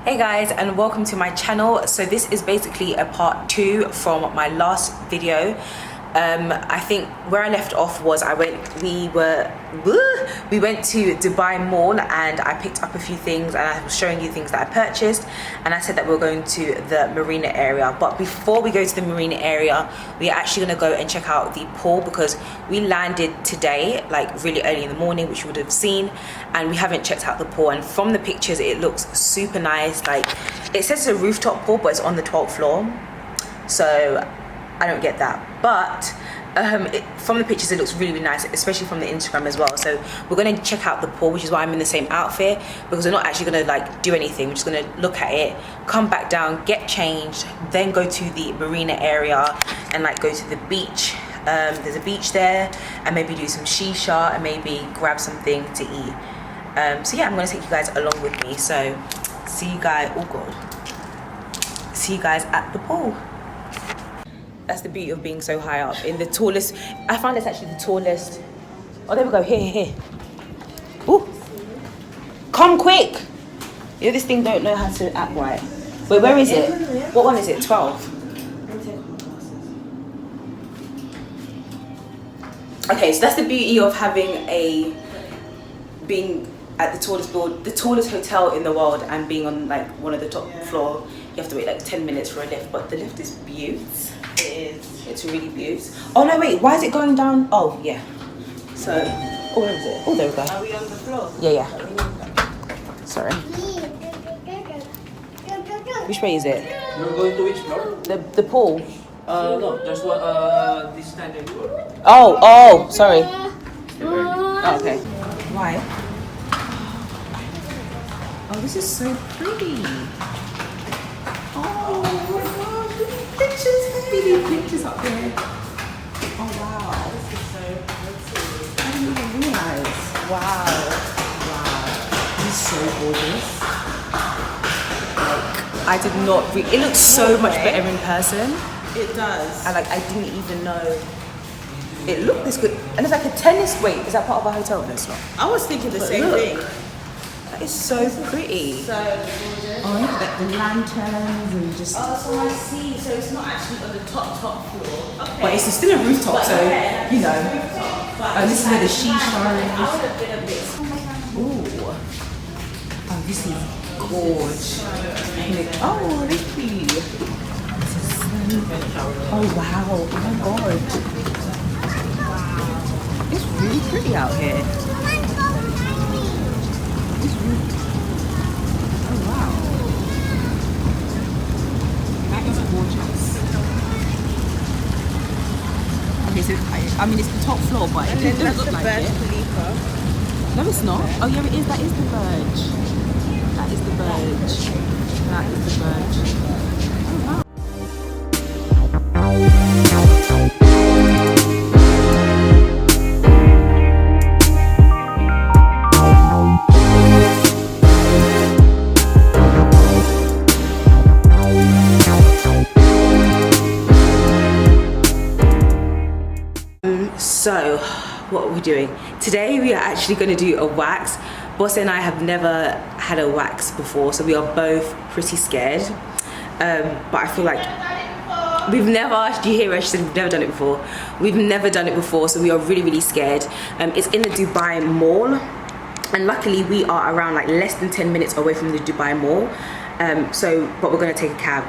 Hey guys, and welcome to my channel. So this is basically a part 2 from my last video. I think where I left off was we went to Dubai Mall and I picked up a few things and I was showing you things that I purchased, and I said that we were going to the marina area. But before we go to the marina area, we're actually going to go and check out the pool because we landed today like really early in the morning, which you would have seen, and we haven't checked out the pool. And from the pictures it looks super nice. Like, it says it's a rooftop pool but it's on the 12th floor, so I don't get that, but from the pictures it looks really, really nice, especially from the Instagram as well. So we're going to check out the pool, which is why I'm in the same outfit, because we're not actually going to like do anything. We're just going to look at it, come back down, get changed, then go to the marina area and like go to the beach. There's a beach there, and maybe do some shisha and maybe grab something to eat. So yeah, I'm going to take you guys along with me. So see you guys at the pool. That's the beauty of being so high up in the tallest. I found it's actually the tallest. Oh, there we go. Here. Ooh. Come quick. You know, this thing don't know how to act right. Wait, where is it? What one is it? 12. Okay, so that's the beauty of being at the tallest hotel in the world and being on like one of the top floor. You have to wait like 10 minutes for a lift, but the lift is beautiful. It's really beautiful. Oh no, wait, why is it going down? Oh yeah. So, oh, where is it? Oh, there we go. Are we on the floor? Yeah. Sorry. Which way is it? You're going to which floor? The pool. No, there's one. This standard floor. Oh, sorry. Oh, okay. Why? Oh, this is so pretty. Pictures up there. Oh wow, this is so pretty. I didn't even realize. Wow, this is so gorgeous. Like, I did not. It looks so much better in person. It does. And like, I didn't even know it looked this good. And it's like a tennis. Wait, is that part of a hotel? No, it's not. I was thinking the same look. thing. It's so pretty. So gorgeous. Oh, look at the lanterns and just. Oh, so I see. So it's not actually on the top floor. Okay. But it's still a rooftop, But so yeah, you know. Rooftop, Oh, this is where the shisha I is. would have been a bit. Ooh. Oh, this is gorgeous. Oh, Ricky. Oh wow. Oh my god. It's really pretty out here. Oh wow. That is gorgeous. Okay, so I mean it's the top floor, but it doesn't look like it. No, it's not. Oh yeah, it is. That is the verge. That is the verge. That is the verge. Oh wow. So, what are we doing? Today we are actually going to do a wax. Boss and I have never had a wax before, so we are both pretty scared. But I feel like we've never, did you hear her? She said we've never done it before. We've never done it before, so we are really, really scared. It's in the Dubai Mall, and luckily we are around like less than 10 minutes away from the Dubai Mall. But we're going to take a cab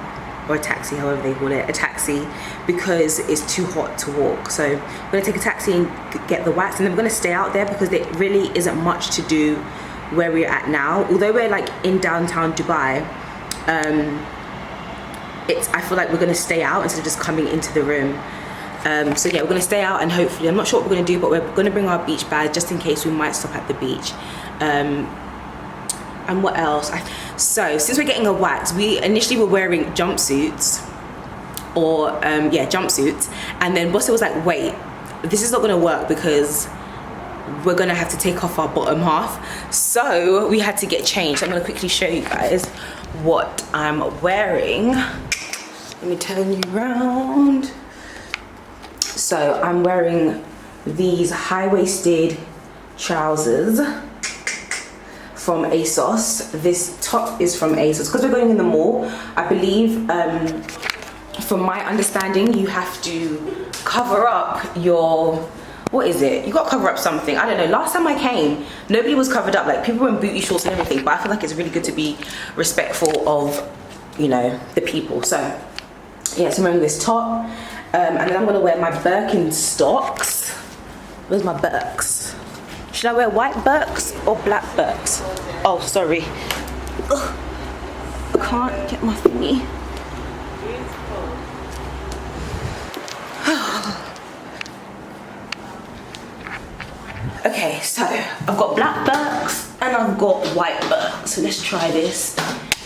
or a taxi, however they call it, a taxi, because it's too hot to walk. So we're gonna take a taxi and get the wax, and then we're gonna stay out there because there really isn't much to do where we're at now. Although we're like in downtown Dubai, I feel like we're gonna stay out instead of just coming into the room. So yeah, we're gonna stay out, and hopefully, I'm not sure what we're gonna do, but we're gonna bring our beach bag just in case we might stop at the beach. And what else? So since we're getting a wax, we initially were wearing jumpsuits, jumpsuits, and then Bossa was like, wait, this is not gonna work because we're gonna have to take off our bottom half. So we had to get changed. I'm gonna quickly show you guys what I'm wearing. Let me turn you around. So I'm wearing these high-waisted trousers from ASOS. This top is from ASOS because we're going in the mall. I believe, from my understanding, you have to cover up your, what is it? You got to cover up something. I don't know. Last time I came, nobody was covered up. Like, people were in booty shorts and everything. But I feel like it's really good to be respectful of, you know, the people. So, yeah, so I'm wearing this top. And then I'm going to wear my Birkenstocks. Where's my Birks? Should I wear white Birks or black Birks? Oh, sorry. Ugh. I can't get my thingy. Okay, so I've got black Birks and I've got white Birks. So let's try this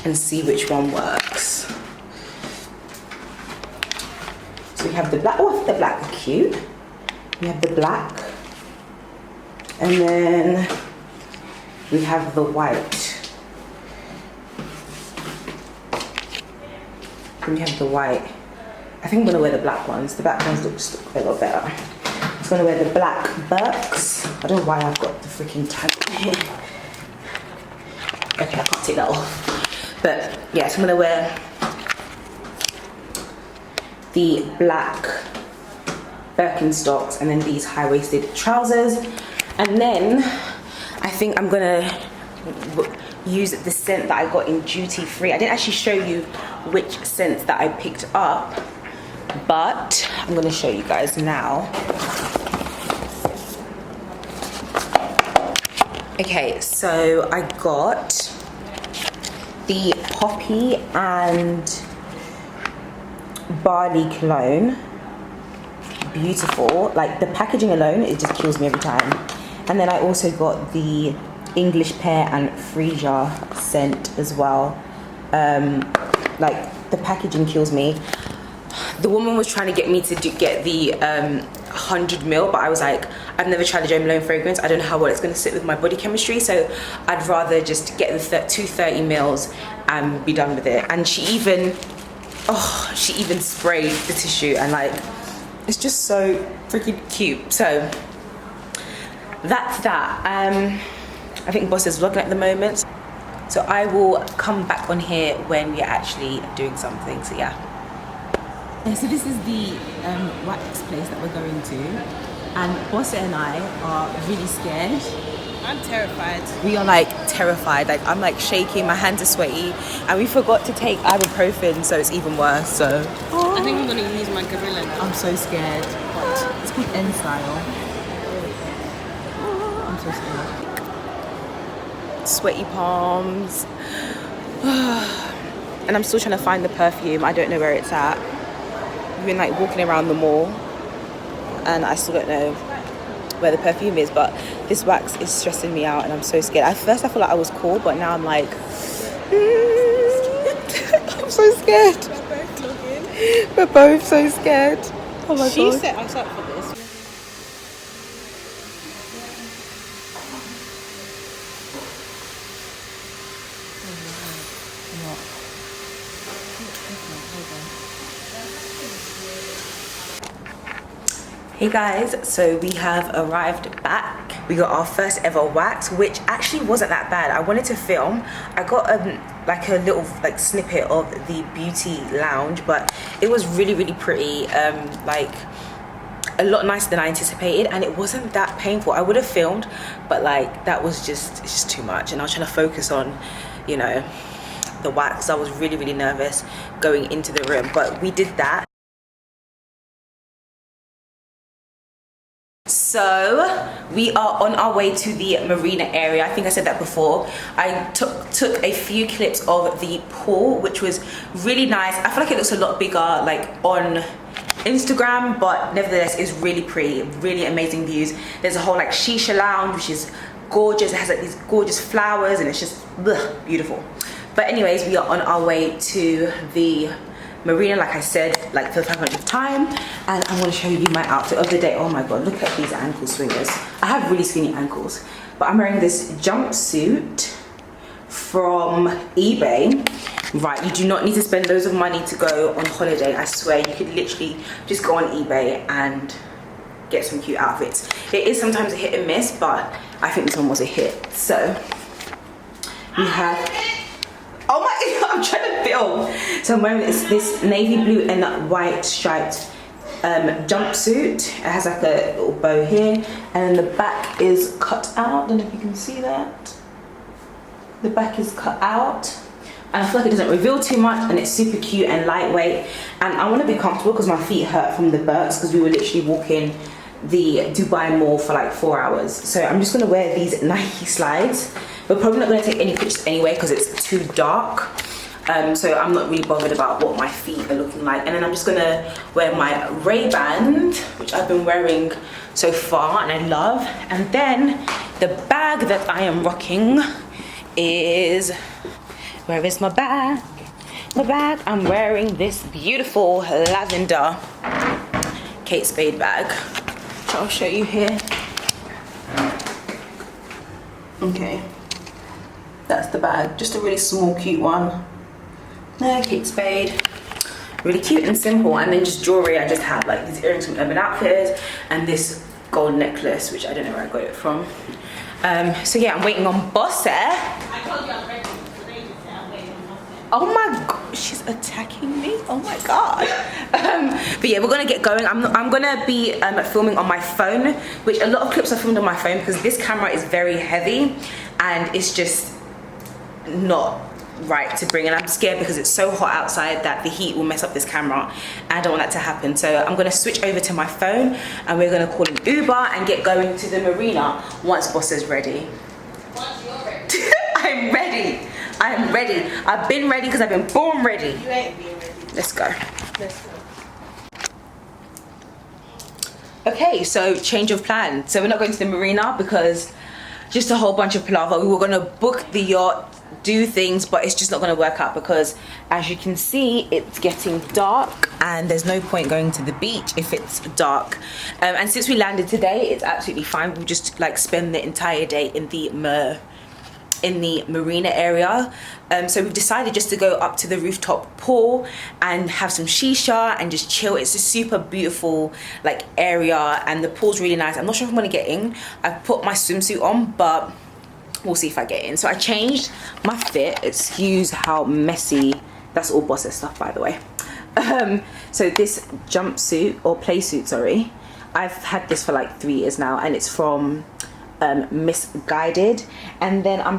and see which one works. So we have the black. Oh, the black are cute. We have the black. And then we have the white. Then we have the white. I think I'm gonna wear the black ones. The black ones look a lot better. I'm gonna wear the black Birks. I don't know why I've got the freaking tag on here. Okay, I can't take that off. But yeah, so I'm gonna wear the black Birkenstocks and then these high-waisted trousers. And then I think I'm gonna use the scent that I got in duty free. I didn't actually show you which scent that I picked up, but I'm gonna show you guys now. Okay, so I got the poppy and barley cologne. Beautiful. Like, the packaging alone, it just kills me every time. And then I also got the English pear and freesia scent as well. Like, the packaging kills me. The woman was trying to get me to get the 100ml, but I was like, I've never tried the Jo Malone fragrance. I don't know how well it's going to sit with my body chemistry, so I'd rather just get the 230mls and be done with it. And she even sprayed the tissue, and like, it's just so freaking cute. So that's that. I think Boss is vlogging at the moment, so I will come back on here when we're actually doing something. So yeah. So this is the wax place that we're going to, and Boss and I are really scared. I'm terrified. We are like terrified. Like, I'm like shaking, my hands are sweaty, and we forgot to take ibuprofen, so it's even worse. So I think I'm gonna use my gorilla now. I'm so scared. What? It's called N Style. I'm so scared. Sweaty palms. And I'm still trying to find the perfume. I don't know where it's at. We've been like walking around the mall, and I still don't know where the perfume is, but this wax is stressing me out and I'm so scared. At first I felt like I was cool, but now I'm like I'm so scared. We're both so scared. Oh my god. She set us up for this. Hey guys, so we have arrived back. We got our first ever wax, which actually wasn't that bad. I wanted to film. I got like a little like snippet of the beauty lounge, but it was really pretty, like a lot nicer than I anticipated, and it wasn't that painful. I would have filmed, but like that was it's just too much, and I was trying to focus on, you know, the wax. I was really nervous going into the room, but we did that. So we are on our way to the marina area. I think I said that before. I took a few clips of the pool, which was really nice. I feel like it looks a lot bigger like on Instagram, but nevertheless it's really pretty, really amazing views. There's a whole like shisha lounge, which is gorgeous. It has like these gorgeous flowers, and it's just beautiful. But anyways, we are on our way to the marina, like I said, like for the 500th time, and I'm going to show you my outfit of the day. Oh my god, look at these ankle swingers. I have really skinny ankles, but I'm wearing this jumpsuit from eBay. Right, you do not need to spend loads of money to go on holiday. I swear, you could literally just go on eBay and get some cute outfits. It is sometimes a hit and miss, but I think this one was a hit. So We have, oh my, I'm trying to film. So I'm wearing this navy blue and white striped jumpsuit. It has like a little bow here, and then the back is cut out. I don't know if you can see that. The back is cut out, and I feel like it doesn't reveal too much, and it's super cute and lightweight. And I want to be comfortable because my feet hurt from the Birks because we were literally walking the Dubai Mall for like 4 hours. So I'm just gonna wear these Nike slides. We're probably not gonna take any pictures anyway because it's too dark. So I'm not really bothered about what my feet are looking like. And then I'm just gonna wear my Ray-Ban, which I've been wearing so far and I love. And then the bag that I am rocking is, where is my bag? My bag, I'm wearing this beautiful lavender Kate Spade bag. So I'll show you here. Okay, that's the bag, just a really small, cute one. Kate Spade, really cute and simple. And then just jewelry, I just have like these earrings from Urban Outfitters and this gold necklace, which I don't know where I got it from. So yeah, I'm waiting on Bosse. I told you I'm ready. Today you said I'm waiting on nothing. Oh my god, she's attacking me. Oh my god. But yeah, we're gonna get going. I'm gonna be filming on my phone, which a lot of clips are filmed on my phone because this camera is very heavy and it's just not right to bring, and I'm scared because it's so hot outside that the heat will mess up this camera. I don't want that to happen, so I'm gonna switch over to my phone and we're gonna call an Uber and get going to the marina once Boss is ready. Once you're ready. I'm ready. I'm ready. I've been ready because I've been born ready. You ain't being ready. Let's go. Let's go. Okay, so change of plan. So we're not going to the marina because just a whole bunch of palaver. We were gonna book the yacht, do things, but it's just not gonna work out because as you can see, it's getting dark and there's no point going to the beach if it's dark. And since we landed today, it's absolutely fine. We'll just like spend the entire day in the marina area. So we've decided just to go up to the rooftop pool and have some shisha and just chill. It's a super beautiful like area and the pool's really nice. I'm not sure if I'm gonna get in. I've put my swimsuit on, but we'll see if I get in. So I changed my fit. Excuse how messy. That's all Boss's stuff, by the way. So this jumpsuit or play suit, sorry, I've had this for like 3 years now and it's from Misguided. And then I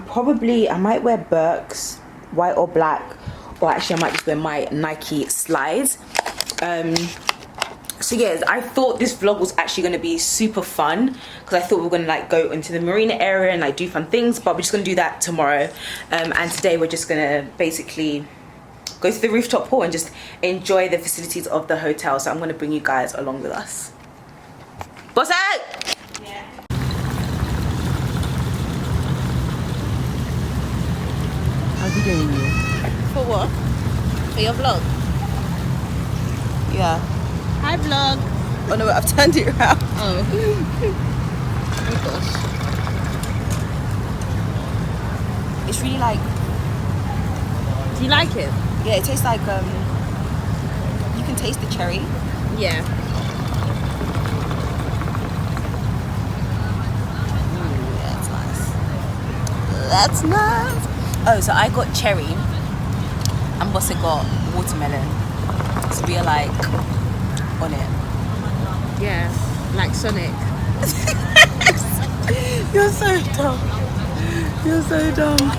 might wear Birks, white or black, or actually I might just wear my Nike slides. So yeah, I thought this vlog was actually going to be super fun because I thought we were going to like go into the marina area and like do fun things, but we're just going to do that tomorrow. And today we're just going to basically go to the rooftop pool and just enjoy the facilities of the hotel. So I'm going to bring you guys along with us. What's that? Yeah. How's he doing you? For what? For your vlog? Yeah. Hi vlog. Oh no, I've turned it around. Oh. Oh gosh. It's really like, Do you like it? yeah, it tastes like, you can taste the cherry. Yeah. That's nice. That's nice. Oh, so I got cherry and Bosse got watermelon. So we are like on it. Yeah. Like Sonic. You're so dumb. You're so dumb.